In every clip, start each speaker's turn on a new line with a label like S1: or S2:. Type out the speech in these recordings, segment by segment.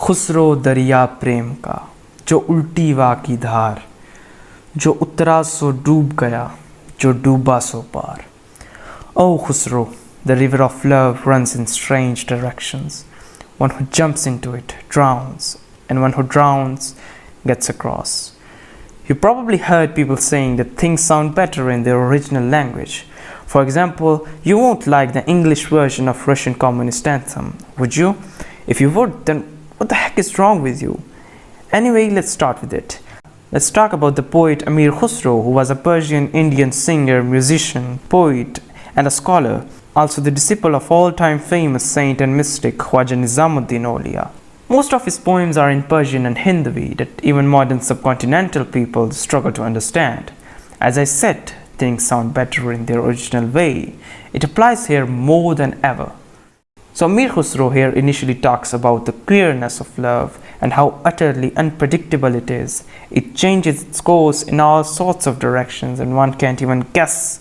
S1: खुसरो दरिया प्रेम का, जो उल्टी वा की धार, जो उतरा सो डूब गया, जो डूबा सो पार. Oh Khusro, the river of love runs in strange directions. One who jumps into it drowns, and one who drowns gets across. You probably heard people saying that things sound better in their original language. For example, you won't like the English version of Russian communist anthem, would you? If you would, then what the heck is wrong with you? Anyway, let's start with it. Let's talk about the poet Amir Khusro, who was a Persian Indian singer, musician, poet, and a scholar, also the disciple of all-time famous saint and mystic Khwaja Nizamuddin Aulia. Most of his poems are in Persian and Hindvi that even modern subcontinental people struggle to understand. As I said, things sound better in their original way. It applies here more than ever. So Amir Khusro here initially talks about the queerness of love and how utterly unpredictable it is. It changes its course in all sorts of directions and one can't even guess.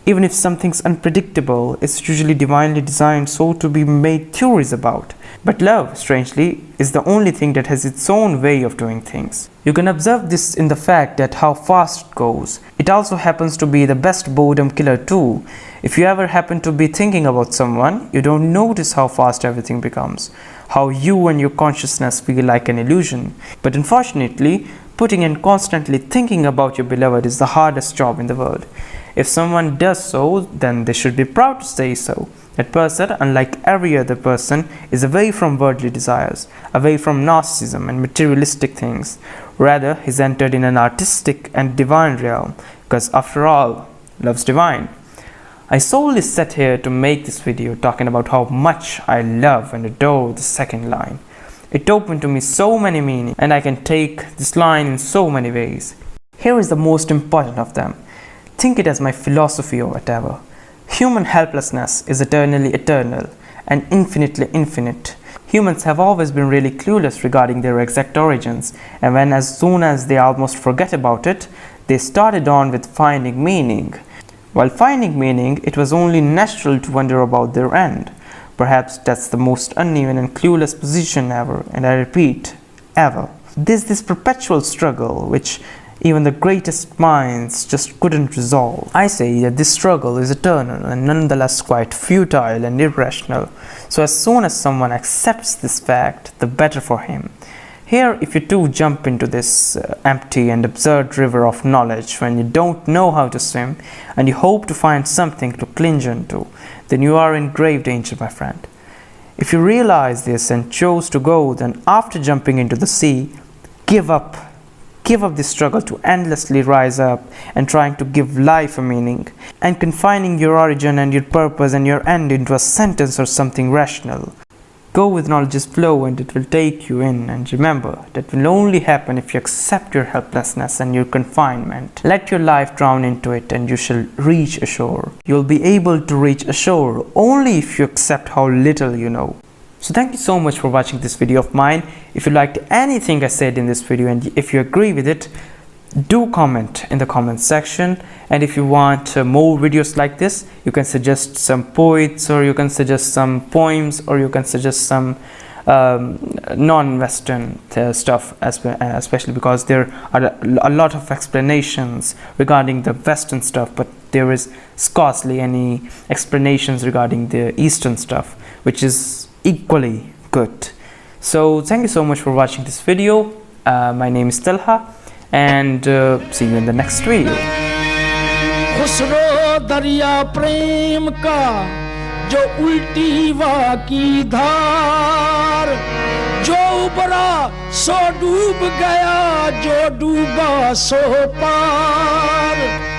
S1: Even if something's unpredictable, it's usually divinely designed so to be made theories about. But love, strangely, is the only thing that has its own way of doing things. You can observe this in the fact that how fast it goes. It also happens to be the best boredom killer too. If you ever happen to be thinking about someone, you don't notice how fast everything becomes, how you and your consciousness feel like an illusion. But unfortunately, putting and constantly thinking about your beloved is the hardest job in the world. If someone does so, then they should be proud to say so. That person, unlike every other person, is away from worldly desires, away from narcissism and materialistic things. Rather, he's entered in an artistic and divine realm, because after all, love's divine. I solely sat here to make this video talking about how much I love and adore the second line. It opened to me so many meanings, and I can take this line in so many ways. Here is the most important of them. Think it as my philosophy or whatever. Human helplessness is eternally eternal and infinitely infinite. Humans have always been really clueless regarding their exact origins, and when as soon as they almost forget about it, they started on with finding meaning. While finding meaning, it was only natural to wonder about their end. Perhaps that's the most uneven and clueless position ever, and I repeat, ever. There's this perpetual struggle which even the greatest minds just couldn't resolve. I say that this struggle is eternal and nonetheless quite futile and irrational. So as soon as someone accepts this fact, the better for him. Here, if you too jump into this empty and absurd river of knowledge when you don't know how to swim and you hope to find something to cling onto, then you are in grave danger, my friend. If you realize this and chose to go, then after jumping into the sea, give up. Give up this struggle to endlessly rise up and trying to give life a meaning and confining your origin and your purpose and your end into a sentence or something rational. Go with knowledge's flow and it will take you in, and remember that will only happen if you accept your helplessness and your confinement. Let your life drown into it and you shall reach ashore. You'll be able to reach ashore only if you accept how little you know. So thank you so much for watching this video of mine. If you liked anything I said in this video and if you agree with it, do comment in the comment section. And if you want more videos like this, you can suggest some poets, or you can suggest some poems, or you can suggest some non-Western stuff, especially because there are a lot of explanations regarding the Western stuff, but there is scarcely any explanations regarding the Eastern stuff, which is equally good. So thank you so much for watching this video. My name is Talha, and see you in the next video.
S2: Khusro दरिया प्रेम का, जो उल्टी वा की धार, जो उबरा सो डूब गया, जो डूबा सो पार.